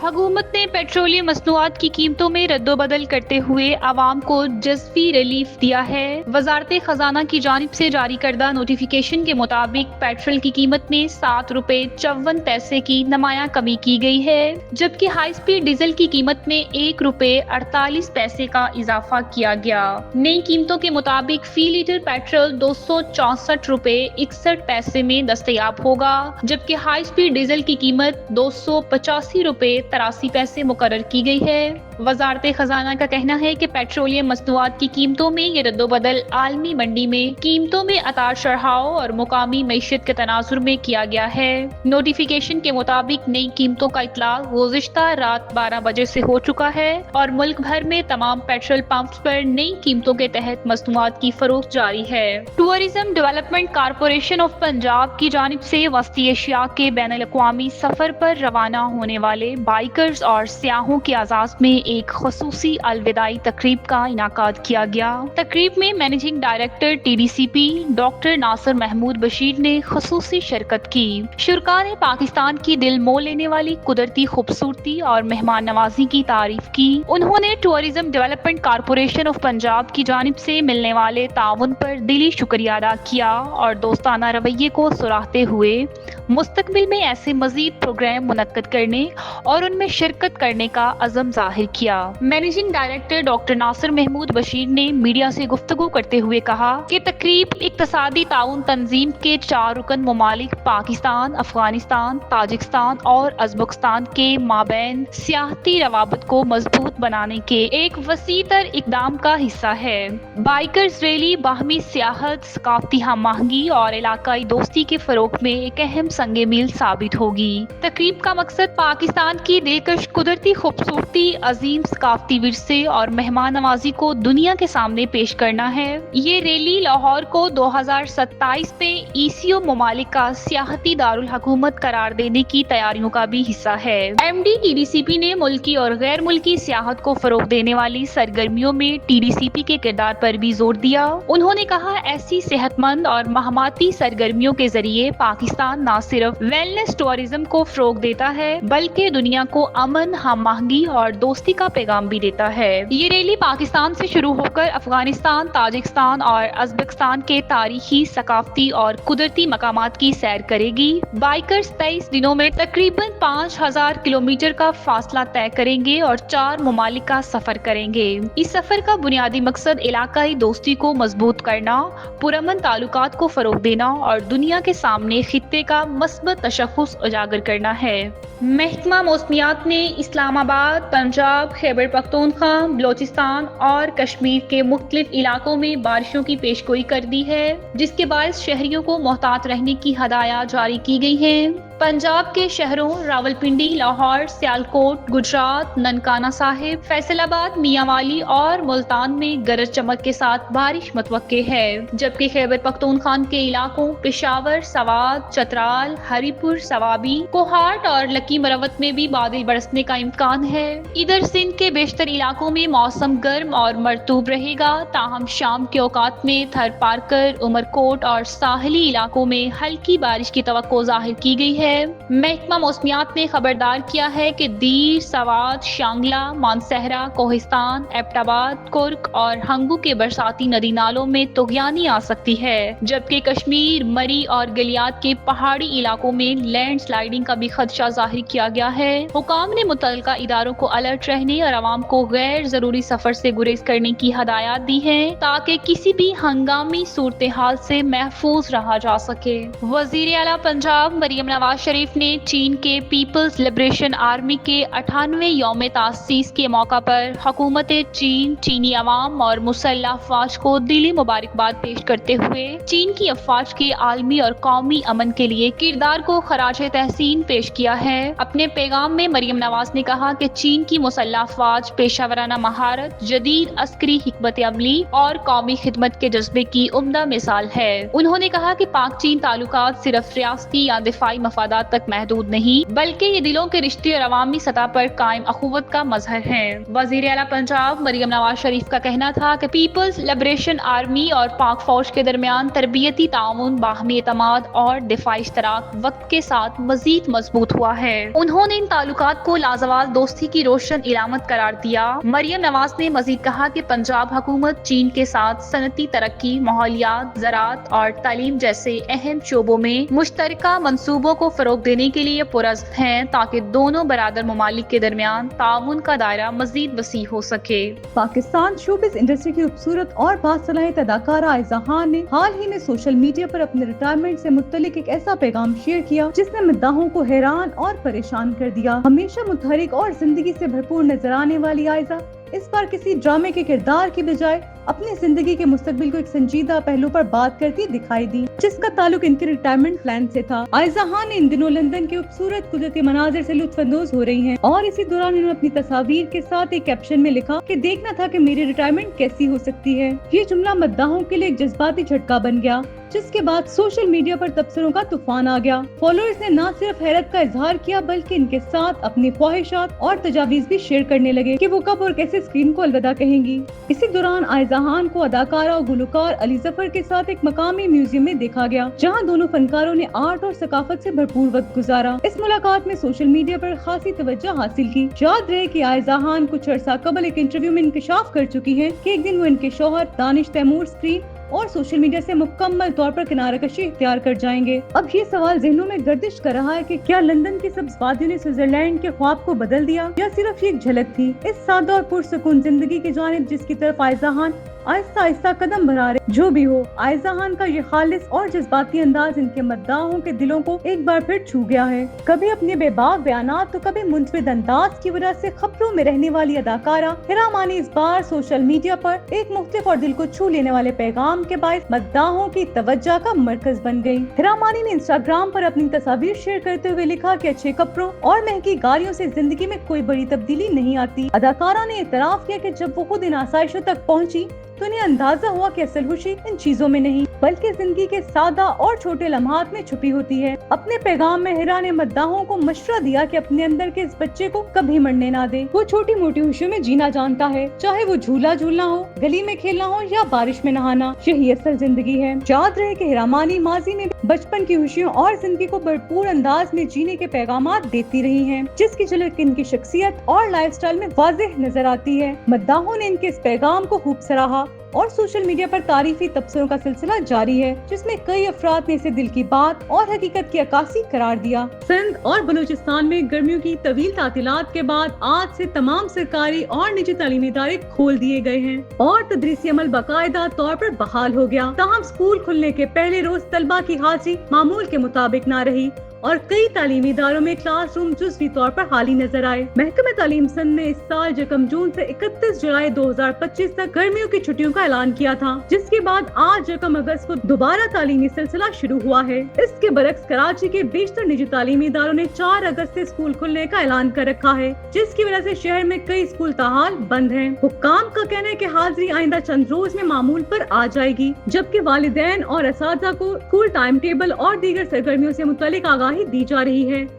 حکومت نے پیٹرولیم مصنوعات کی قیمتوں میں ردوبدل کرتے ہوئے عوام کو جزوی ریلیف دیا ہے۔ وزارت خزانہ کی جانب سے جاری کردہ نوٹیفیکیشن کے مطابق پیٹرول کی قیمت میں 7.54 کی نمایاں کمی کی گئی ہے، جبکہ ہائی سپیڈ ڈیزل کی قیمت میں ₹1.48 کا اضافہ کیا گیا۔ نئی قیمتوں کے مطابق فی لیٹر پیٹرول ₹264.61 میں دستیاب ہوگا، جبکہ ہائی سپیڈ ڈیزل کی قیمت ₹285.83 مقرر کی گئی ہے۔ وزارت خزانہ کا کہنا ہے کہ پیٹرولیم مصنوعات کی قیمتوں میں یہ ردوبدل عالمی منڈی میں قیمتوں میں اتار چڑھاؤ اور مقامی معیشت کے تناظر میں کیا گیا ہے۔ نوٹیفیکیشن کے مطابق نئی قیمتوں کا اطلاق گزشتہ رات 12 بجے سے ہو چکا ہے اور ملک بھر میں تمام پیٹرول پمپس پر نئی قیمتوں کے تحت مصنوعات کی فروخت جاری ہے۔ Tourism development corporation of Punjab کی جانب سے وسطی ایشیا کے بین الاقوامی سفر پر روانہ ہونے والے بائیکرز اور سیاحوں کے اعزاز میں ایک خصوصی الوداعی تقریب کا انعقاد کیا گیا۔ تقریب میں مینیجنگ ڈائریکٹر TDCP ڈاکٹر ناصر محمود بشیر نے خصوصی شرکت کی۔ شرکاء نے پاکستان کی دل مو لینے والی قدرتی خوبصورتی اور مہمان نوازی کی تعریف کی۔ انہوں نے tourism development corporation of Punjab کی جانب سے ملنے والے تعاون پر دلی شکریہ ادا کیا اور دوستانہ رویے کو سراہتے ہوئے مستقبل میں ایسے مزید پروگرام منعقد کرنے اور ان میں شرکت کرنے کا عزم ظاہر کیا۔ مینیجنگ ڈائریکٹر ڈاکٹر ناصر محمود بشیر نے میڈیا سے گفتگو کرتے ہوئے کہا کہ تقریب اقتصادی تعاون تنظیم کے 4 رکن ممالک پاکستان، افغانستان، تاجکستان اور ازبکستان کے مابین سیاحتی روابط کو مضبوط بنانے کے ایک وسیع تر اقدام کا حصہ ہے۔ بائیکرز ریلی باہمی سیاحت، ثقافتی ہم آہنگی اور علاقائی دوستی کے فروغ میں ایک اہم سنگ میل ثابت ہوگی۔ تقریب کا مقصد پاکستان کی دلکش قدرتی خوبصورتی، عظیم ثقافتی ورثے اور مہمان نوازی کو دنیا کے سامنے پیش کرنا ہے۔ یہ ریلی لاہور کو 2027 میں ECO ممالک کا سیاحتی دارالحکومت قرار دینے کی تیاریوں کا بھی حصہ ہے۔ MD TDCP نے ملکی اور غیر ملکی سیاحت کو فروغ دینے والی سرگرمیوں میں TDCP کے کردار پر بھی زور دیا۔ انہوں نے کہا ایسی صحت مند اور مہماتی سرگرمیوں کے ذریعے پاکستان نہ صرف ویلنس ٹورزم کو فروغ دیتا ہے بلکہ دنیا کو امن، ہم آہنگی اور دوستی کا پیغام بھی دیتا ہے۔ یہ ریلی پاکستان سے شروع ہو کر افغانستان، تاجکستان اور ازبکستان کے تاریخی، ثقافتی اور قدرتی مقامات کی سیر کرے گی۔ بائیکرز 23 دنوں میں تقریباً 5000 کلومیٹر کا فاصلہ طے کریں گے اور 4 ممالک کا سفر کریں گے۔ اس سفر کا بنیادی مقصد علاقائی دوستی کو مضبوط کرنا، پرامن تعلقات کو فروغ دینا اور دنیا کے سامنے خطے کا مثبت تشخص اجاگر کرنا ہے۔ محکمہ موسمیات نے اسلام آباد، پنجاب، خیبر پختونخوا، بلوچستان اور کشمیر کے مختلف علاقوں میں بارشوں کی پیشگوئی کر دی ہے، جس کے باعث شہریوں کو محتاط رہنے کی ہدایات جاری کی گئی ہیں۔ پنجاب کے شہروں راولپنڈی، لاہور، سیالکوٹ، گجرات، ننکانہ صاحب، فیصل آباد، میاں والی اور ملتان میں گرج چمک کے ساتھ بارش متوقع ہے، جبکہ خیبر پختونخوا کے علاقوں پشاور، سوات، چترال، ہری پور، سوابی، کوہاٹ اور لکی مروت میں بھی بادل برسنے کا امکان ہے۔ ادھر سندھ کے بیشتر علاقوں میں موسم گرم اور مرطوب رہے گا، تاہم شام کے اوقات میں تھر پارکر، عمرکوٹ اور ساحلی علاقوں میں ہلکی بارش کی توقع ظاہر کی گئی ہے۔ محکمہ موسمیات نے خبردار کیا ہے کہ دیر، سوات، شانگلہ، مانسہرہ، کوہستان، ایبٹ آباد، کرک اور ہنگو کے برساتی ندی نالوں میں طغیانی آ سکتی ہے، جبکہ کشمیر، مری اور گلیات کے پہاڑی علاقوں میں لینڈ سلائیڈنگ کا بھی خدشہ ظاہر کیا گیا ہے۔ حکام نے متعلقہ اداروں کو الرٹ رہنے اور عوام کو غیر ضروری سفر سے گریز کرنے کی ہدایات دی ہیں تاکہ کسی بھی ہنگامی صورتحال سے محفوظ رہا جا سکے۔ وزیر اعلیٰ پنجاب مریم نواز شریف نے چین کے پیپلز لبریشن آرمی کے 98ویں یوم تاسیس کے موقع پر حکومت چین، چینی عوام اور مسلح افواج کو دلی مبارکباد پیش کرتے ہوئے چین کی افواج کے عالمی اور قومی امن کے لیے کردار کو خراج تحسین پیش کیا ہے۔ اپنے پیغام میں مریم نواز نے کہا کہ چین کی مسلح افواج پیشہ ورانہ مہارت، جدید عسکری حکمت عملی اور قومی خدمت کے جذبے کی عمدہ مثال ہے۔ انہوں نے کہا کہ پاک چین تعلقات صرف ریاستی یا دفاعی مفاد مفادات تک محدود نہیں بلکہ یہ دلوں کے رشتے اور عوامی سطح پر قائم اخوت کا مظہر ہے۔ وزیر اعلیٰ پنجاب مریم نواز شریف کا کہنا تھا کہ پیپلز لبریشن آرمی اور پاک فوج کے درمیان تربیتی تعاون، باہمی اعتماد اور دفاعی اشتراک وقت کے ساتھ مزید مضبوط ہوا ہے۔ انہوں نے ان تعلقات کو لازوال دوستی کی روشن علامت قرار دیا۔ مریم نواز نے مزید کہا کہ پنجاب حکومت چین کے ساتھ صنعتی ترقی، ماحولیات، زراعت اور تعلیم جیسے اہم شعبوں میں مشترکہ منصوبوں کو فروغ دینے کے لیے پرعزم ہیں تاکہ دونوں برادر ممالک کے درمیان تعاون کا دائرہ مزید وسیع ہو سکے۔ پاکستان شوبز انڈسٹری کی خوبصورت اور باصلاحیت اداکارہ عائزہ خان نے حال ہی میں سوشل میڈیا پر اپنے ریٹائرمنٹ سے متعلق ایک ایسا پیغام شیئر کیا جس نے مداحوں کو حیران اور پریشان کر دیا۔ ہمیشہ متحرک اور زندگی سے بھرپور نظر آنے والی عائزہ اس بار کسی ڈرامے کے کردار کی بجائے اپنی زندگی کے مستقبل کو ایک سنجیدہ پہلو پر بات کرتی دکھائی دی، جس کا تعلق ان کے ریٹائرمنٹ پلان سے تھا۔ عائزہ خان نے ان دنوں لندن کے خوبصورت قدرتی مناظر سے لطف اندوز ہو رہی ہیں اور اسی دوران انہوں نے اپنی تصاویر کے ساتھ ایک کیپشن میں لکھا کہ دیکھنا تھا کہ میری ریٹائرمنٹ کیسی ہو سکتی ہے۔ یہ جملہ مداحوں کے لیے ایک جذباتی جھٹکا بن گیا، جس کے بعد سوشل میڈیا پر تبصروں کا طوفان آ گیا۔ فالوورز نے نہ صرف حیرت کا اظہار کیا بلکہ ان کے ساتھ اپنی خواہشات اور تجاویز بھی شیئر کرنے لگے کہ وہ کب اور کیسے اسکرین کو الوداع کہیں گی۔ اسی دوران عائزہ خان کو اداکارہ اور گلوکار علی ظفر کے ساتھ ایک مقامی میوزیم میں دیکھا گیا، جہاں دونوں فنکاروں نے آرٹ اور ثقافت سے بھرپور وقت گزارا۔ اس ملاقات میں سوشل میڈیا پر خاصی توجہ حاصل کی۔ یاد رہے کہ عائزہ خان کچھ عرصہ قبل ایک انٹرویو میں انکشاف کر چکی ہیں کہ ایک دن وہ ان کے شوہر دانش تیمور اسکرین اور سوشل میڈیا سے مکمل طور پر کنارہ کشی اختیار کر جائیں گے۔ اب یہ سوال ذہنوں میں گردش کر رہا ہے کہ کیا لندن کی سبز وادیوں نے سوئٹزرلینڈ کے خواب کو بدل دیا یا صرف یہ ایک جھلک تھی اس سادہ اور پرسکون زندگی کی جانب جس کی طرف عائزہ خان آہستہ آہستہ قدم بڑھا رہے۔ جو بھی ہو، عائزہ خان کا یہ خالص اور جذباتی انداز ان کے مداحوں کے دلوں کو ایک بار پھر چھو گیا ہے۔ کبھی اپنے بے باک بیانات تو کبھی منفرد انداز کی وجہ سے خبروں میں رہنے والی اداکارہ ہیرا مانی اس بار سوشل میڈیا پر ایک مختلف اور دل کو چھو لینے والے پیغام کے باعث مداحوں کی توجہ کا مرکز بن گئی۔ ہیرا مانی نے انسٹاگرام پر اپنی تصاویر شیئر کرتے ہوئے لکھا کہ اچھے کپڑوں اور مہنگی گاڑیوں سے زندگی میں کوئی بڑی تبدیلی نہیں آتی۔ اداکارہ نے اعتراف کیا کہ جب وہ خود ان آسائشوں تک پہنچی تو انہیں اندازہ ہوا کہ اصل خوشی ان چیزوں میں نہیں بلکہ زندگی کے سادہ اور چھوٹے لمحات میں چھپی ہوتی ہے۔ اپنے پیغام میں ہیرا نے مداحوں کو مشورہ دیا کہ اپنے اندر کے اس بچے کو کبھی مرنے نہ دے۔ وہ چھوٹی موٹی خوشیوں میں جینا جانتا ہے، چاہے وہ جھولا جھولنا ہو، گلی میں کھیلنا ہو یا بارش میں نہانا، یہی اصل زندگی ہے۔ یاد رہے کہ ہیرا مانی ماضی میں بچپن کی خوشیوں اور زندگی کو بھرپور انداز میں جینے کے پیغامات دیتی رہی ہیں، جس کی جھلک ان کی شخصیت اور لائف سٹائل میں واضح نظر آتی ہے۔ مداحوں نے ان کے اس پیغام کو خوب سراہا اور سوشل میڈیا پر تعریفی تبصروں کا سلسلہ جاری ہے، جس میں کئی افراد نے اسے دل کی بات اور حقیقت کی عکاسی قرار دیا۔ سندھ اور بلوچستان میں گرمیوں کی طویل تعطیلات کے بعد آج سے تمام سرکاری اور نجی تعلیمی ادارے کھول دیے گئے ہیں اور تدریسی عمل باقاعدہ طور پر بحال ہو گیا۔ تاہم اسکول کھلنے کے پہلے روز طلبہ کی حاضری معمول کے مطابق نہ رہی اور کئی تعلیمی اداروں میں کلاس روم جزوی طور پر خالی نظر آئے۔ محکمہ تعلیم سندھ نے اس سال 1 جون سے 31 جولائی 2025 تک گرمیوں کی چھٹیوں کا اعلان کیا تھا، جس کے بعد آج 1 اگست کو دوبارہ تعلیمی سلسلہ شروع ہوا ہے۔ اس کے برعکس کراچی کے بیشتر نجی تعلیمی اداروں نے 4 اگست سے اسکول کھلنے کا اعلان کر رکھا ہے، جس کی وجہ سے شہر میں کئی اسکول تاحال بند ہیں۔ حکام کا کہنا ہے کہ حاضری آئندہ چند روز میں معمول پر آ جائے گی، جبکہ والدین اور اساتذہ کو اسکول ٹائم ٹیبل اور دیگر سرگرمیوں سے متعلق آگاہی دی جا رہی ہے۔